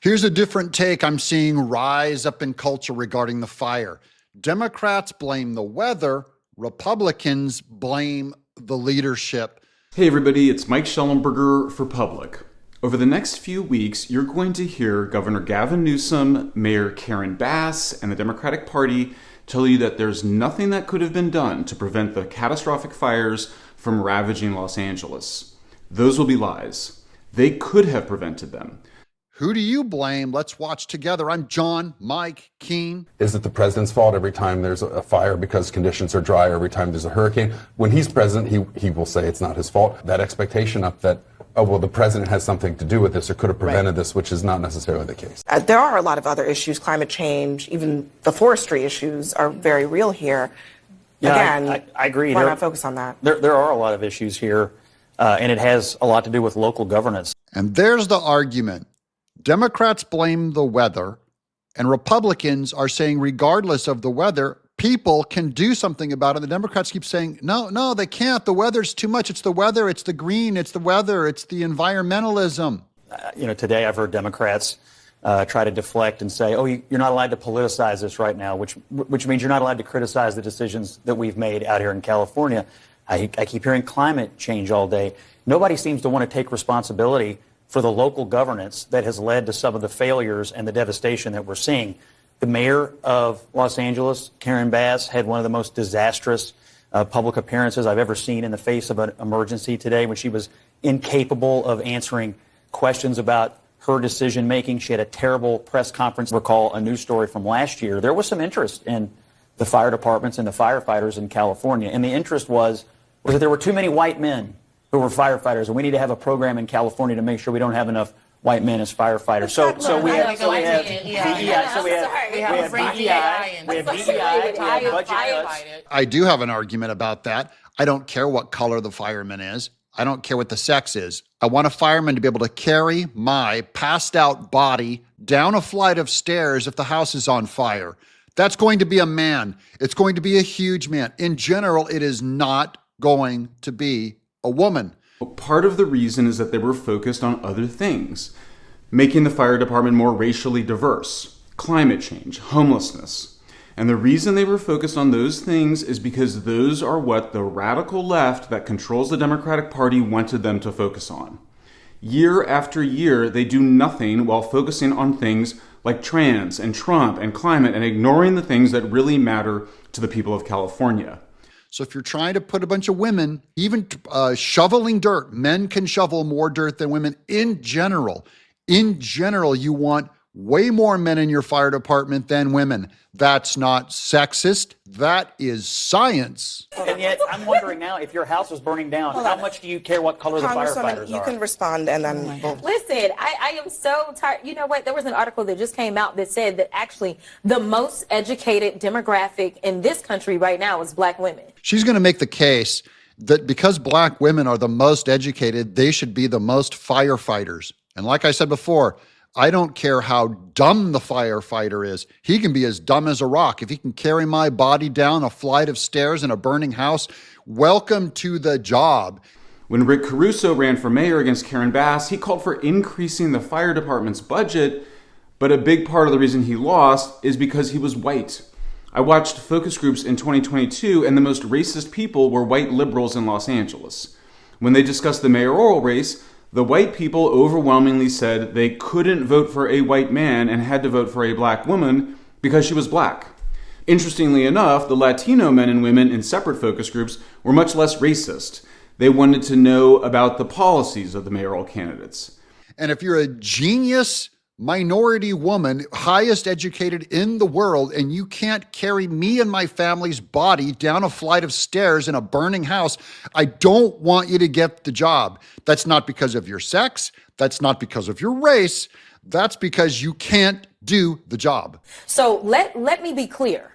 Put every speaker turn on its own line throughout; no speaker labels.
Here's a different take I'm seeing rise up in culture regarding the fire. Democrats blame the weather, Republicans blame the leadership.
Hey everybody, it's Mike Schellenberger for Public. Over the next few weeks, you're going to hear Governor Gavin Newsom, Mayor Karen Bass, and the Democratic Party tell you that there's nothing that could have been done to prevent the catastrophic fires from ravaging Los Angeles. Those will be lies. They could have prevented them.
Who do you blame? Let's watch together. I'm John, Mike, Keene.
Is it the president's fault every time there's a fire because conditions are dry, or every time there's a hurricane? When he's president, he will say it's not his fault. That expectation up that, oh, well, the president has something to do with this or could have prevented this, which is not necessarily the case.
There are a lot of other issues, climate change, even the forestry issues are very real here.
Yeah,
Again,
I agree.
Why not focus on that?
There are a lot of issues here, and it has a lot to do with local governance.
And there's the argument. Democrats blame the weather, and Republicans are saying regardless of the weather, people can do something about it. The Democrats keep saying, no, they can't. The weather's too much. It's the weather. It's the green. It's the weather. It's the environmentalism.
Today I've heard Democrats try to deflect and say, oh, you're not allowed to politicize this right now, which means you're not allowed to criticize the decisions that we've made out here in California. I keep hearing climate change all day. Nobody seems to want to take responsibility for the local governance that has led to some of the failures and the devastation that we're seeing. The mayor of Los Angeles, Karen Bass, had one of the most disastrous public appearances I've ever seen in the face of an emergency today, when she was incapable of answering questions about her decision making. She had a terrible press conference. Recall a news story from last year. There was some interest in the fire departments and the firefighters in California, and the interest was that there were too many white men who were firefighters, and we need to have a program in California to make sure we don't have enough white men as firefighters. So we have budget cuts.
I do have an argument about that. I don't care what color the fireman is. I don't care what the sex is. I want a fireman to be able to carry my passed out body down a flight of stairs if the house is on fire. That's going to be a man. It's going to be a huge man. In general, it is not going to be a woman.
Part of the reason is that they were focused on other things, making the fire department more racially diverse, climate change, homelessness. And the reason they were focused on those things is because those are what the radical left that controls the Democratic Party wanted them to focus on. Year after year, they do nothing while focusing on things like trans and Trump and climate, and ignoring the things that really matter to the people of California.
So if you're trying to put a bunch of women, even shoveling dirt, men can shovel more dirt than women in general. In general, you want way more men in your fire department than women. That's not sexist. That is science.
And yet, I'm wondering now, if your house was burning down, how much do you care what color the firefighters are?
You can respond, and then we'll...
Listen, I am so tired. You know what? There was an article that just came out that said that actually the most educated demographic in this country right now is black women.
She's going to make the case that because black women are the most educated, they should be the most firefighters. And like I said before, I don't care how dumb the firefighter is. He can be as dumb as a rock. If he can carry my body down a flight of stairs in a burning house, welcome to the job.
When Rick Caruso ran for mayor against Karen Bass, he called for increasing the fire department's budget, but a big part of the reason he lost is because he was white. I watched focus groups in 2022, and the most racist people were white liberals in Los Angeles. When they discussed the mayoral race, the white people overwhelmingly said they couldn't vote for a white man and had to vote for a black woman because she was black. Interestingly enough, the Latino men and women in separate focus groups were much less racist. They wanted to know about the policies of the mayoral candidates.
And if you're a genius minority woman, highest educated in the world, and you can't carry me and my family's body down a flight of stairs in a burning house, I don't want you to get the job. That's not because of your sex. That's not because of your race. That's because you can't do the job.
So let me be clear.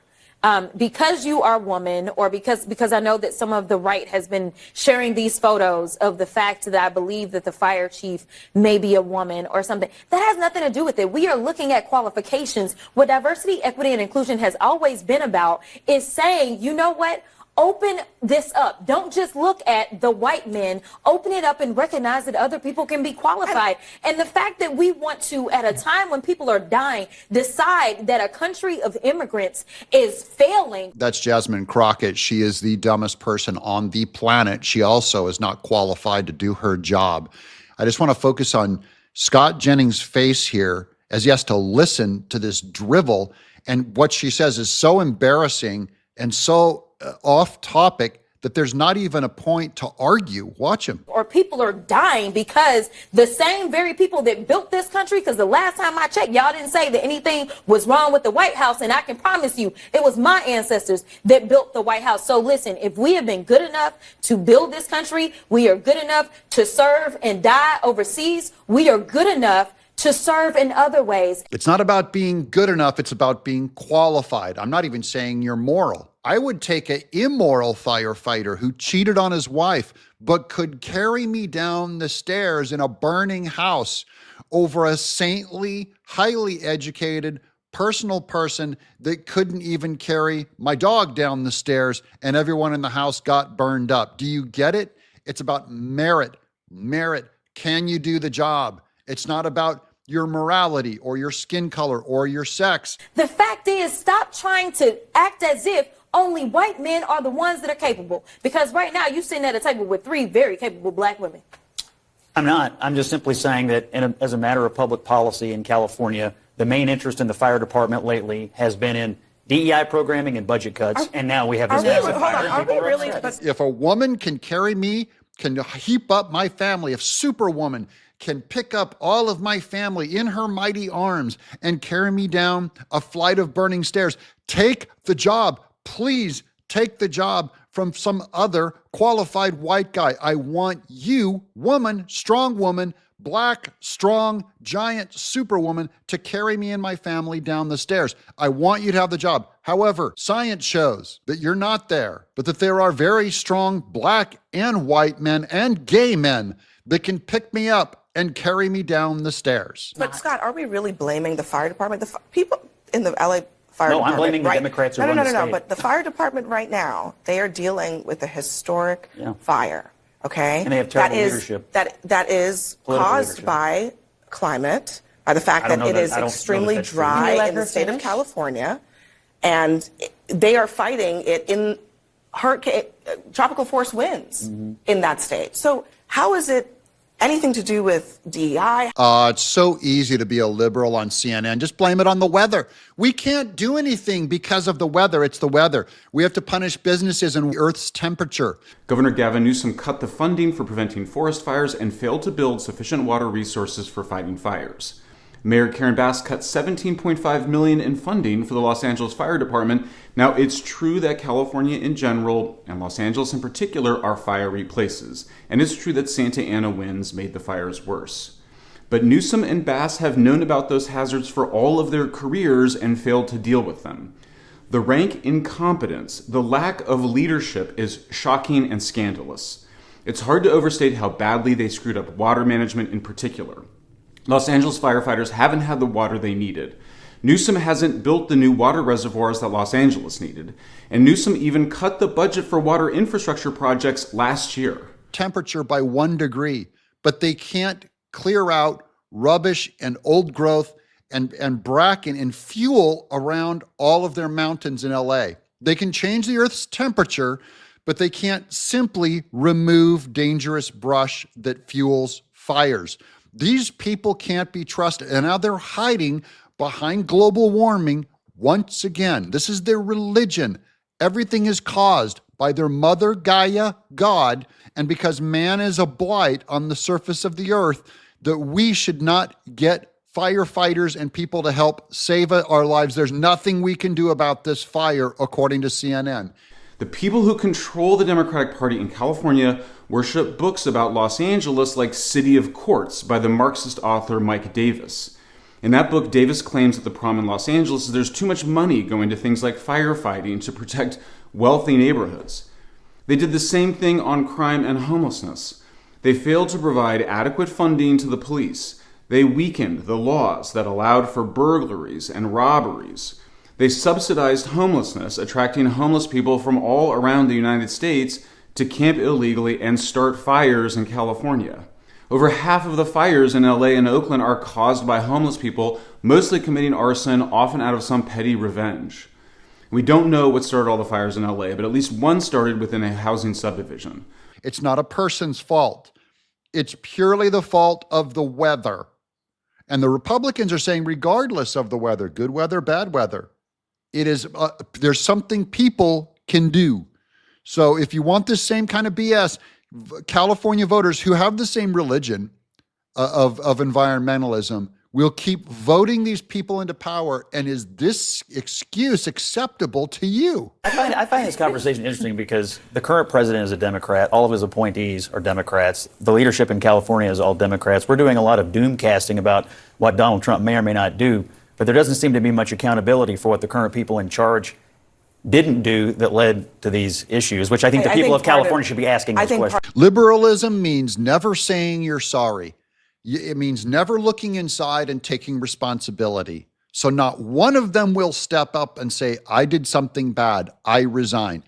Because you are a woman, or because I know that some of the right has been sharing these photos of the fact that I believe that the fire chief may be a woman or something, that has nothing to do with it. We are looking at qualifications. What diversity, equity, and inclusion has always been about is saying, you know what? Open this up. Don't just look at the white men. Open it up and recognize that other people can be qualified. And the fact that we want to, at a time when people are dying, decide that a country of immigrants is failing.
That's Jasmine Crockett. She is the dumbest person on the planet. She also is not qualified to do her job. I just want to focus on Scott Jennings' face here as he has to listen to this drivel. And what she says is so embarrassing and so off topic that there's not even a point to argue. Watch him.
Or people are dying because the same very people that built this country, because the last time I checked, y'all didn't say that anything was wrong with the White House. And I can promise you, it was my ancestors that built the White House. So listen, if we have been good enough to build this country, we are good enough to serve and die overseas. We are good enough to serve in other ways.
It's not about being good enough. It's about being qualified. I'm not even saying you're moral. I would take an immoral firefighter who cheated on his wife, but could carry me down the stairs in a burning house over a saintly, highly educated, personal person that couldn't even carry my dog down the stairs, and everyone in the house got burned up. Do you get it? It's about merit. Merit. Can you do the job? It's not about your morality or your skin color or your sex.
The fact is, stop trying to act as if only white men are the ones that are capable. Because right now, you're sitting at a table with 3 very capable black women.
I'm not. I'm just simply saying that as a matter of public policy in California, the main interest in the fire department lately has been in DEI programming and budget cuts. And now we have this massive fire.
Are we really?
If a woman can carry me, can heap up my family, if Superwoman can pick up all of my family in her mighty arms and carry me down a flight of burning stairs, take the job. Please take the job from some other qualified white guy. I want you, woman, strong woman, black, strong, giant superwoman, to carry me and my family down the stairs. I want you to have the job. However, science shows that you're not there, but that there are very strong black and white men and gay men that can pick me up and carry me down the stairs.
But Scott, are we really blaming the fire department? The people in the LA fire department.
No, I'm blaming the Democrats who run the state.
No. But the fire department right now, they are dealing with a historic fire. Okay,
and they have terrible leadership.
That is caused by climate, by the fact that it is extremely dry in the state of California, and they are fighting it in hurricane, tropical force winds in that state. So how is it anything to do with DEI?
It's so easy to be a liberal on CNN. Just blame it on the weather. We can't do anything because of the weather. It's the weather. We have to punish businesses and Earth's temperature.
Governor Gavin Newsom cut the funding for preventing forest fires and failed to build sufficient water resources for fighting fires. Mayor Karen Bass cut $17.5 million in funding for the Los Angeles Fire Department. Now, it's true that California in general, and Los Angeles in particular, are fiery places. And it's true that Santa Ana winds made the fires worse. But Newsom and Bass have known about those hazards for all of their careers and failed to deal with them. The rank incompetence, the lack of leadership is shocking and scandalous. It's hard to overstate how badly they screwed up water management in particular. Los Angeles firefighters haven't had the water they needed. Newsom hasn't built the new water reservoirs that Los Angeles needed. And Newsom even cut the budget for water infrastructure projects last year.
Temperature by 1 degree, but they can't clear out rubbish and old growth and bracken and fuel around all of their mountains in LA. They can change the Earth's temperature, but they can't simply remove dangerous brush that fuels fires. These people can't be trusted. And now they're hiding behind global warming once again. This is their religion. Everything is caused by their mother Gaia, God, and because man is a blight on the surface of the earth, that we should not get firefighters and people to help save our lives. There's nothing we can do about this fire, according to CNN.
The people who control the Democratic Party in California worship books about Los Angeles like City of Quartz by the Marxist author Mike Davis. In that book, Davis claims that the problem in Los Angeles is there's too much money going to things like firefighting to protect wealthy neighborhoods. They did the same thing on crime and homelessness. They failed to provide adequate funding to the police. They weakened the laws that allowed for burglaries and robberies. They subsidized homelessness, attracting homeless people from all around the United States to camp illegally and start fires in California. Over half of the fires in LA and Oakland are caused by homeless people, mostly committing arson, often out of some petty revenge. We don't know what started all the fires in LA, but at least one started within a housing subdivision.
It's not a person's fault. It's purely the fault of the weather. And the Republicans are saying, regardless of the weather, good weather, bad weather, it is there's something people can do. So if you want this same kind of BS, California voters who have the same religion of environmentalism will keep voting these people into power. And is this excuse acceptable to you?
I find this conversation interesting because the current president is a Democrat. All of his appointees are Democrats. The leadership in California is all Democrats. We're doing a lot of doom casting about what Donald Trump may or may not do, but there doesn't seem to be much accountability for what the current people in charge didn't do that led to these issues, which I think the people of California should be asking those questions.
Liberalism means never saying you're sorry. It means never looking inside and taking responsibility. So not one of them will step up and say, I did something bad, I resign.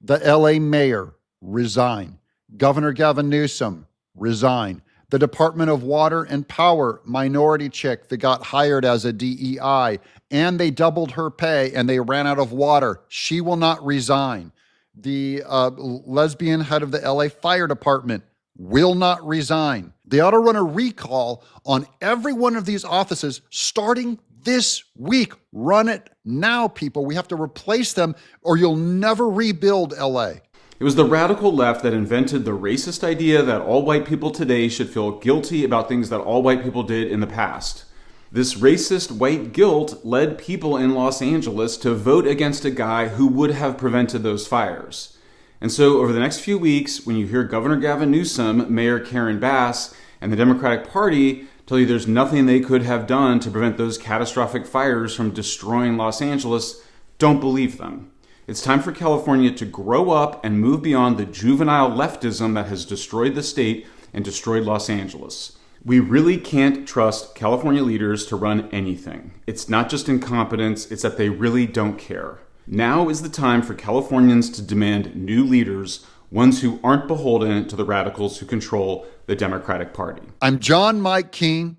The LA mayor, resign. Governor Gavin Newsom, resign. The Department of Water and Power minority chick that got hired as a DEI, and they doubled her pay and they ran out of water. She will not resign. The lesbian head of the LA Fire Department will not resign. They ought to run a recall on every one of these offices starting this week. Run it now, people. We have to replace them or you'll never rebuild LA.
It was the radical left that invented the racist idea that all white people today should feel guilty about things that all white people did in the past. This racist white guilt led people in Los Angeles to vote against a guy who would have prevented those fires. And so over the next few weeks, when you hear Governor Gavin Newsom, Mayor Karen Bass, and the Democratic Party tell you there's nothing they could have done to prevent those catastrophic fires from destroying Los Angeles, don't believe them. It's time for California to grow up and move beyond the juvenile leftism that has destroyed the state and destroyed Los Angeles. We really can't trust California leaders to run anything. It's not just incompetence, it's that they really don't care. Now is the time for Californians to demand new leaders, ones who aren't beholden to the radicals who control the Democratic Party.
I'm John Mike Keene.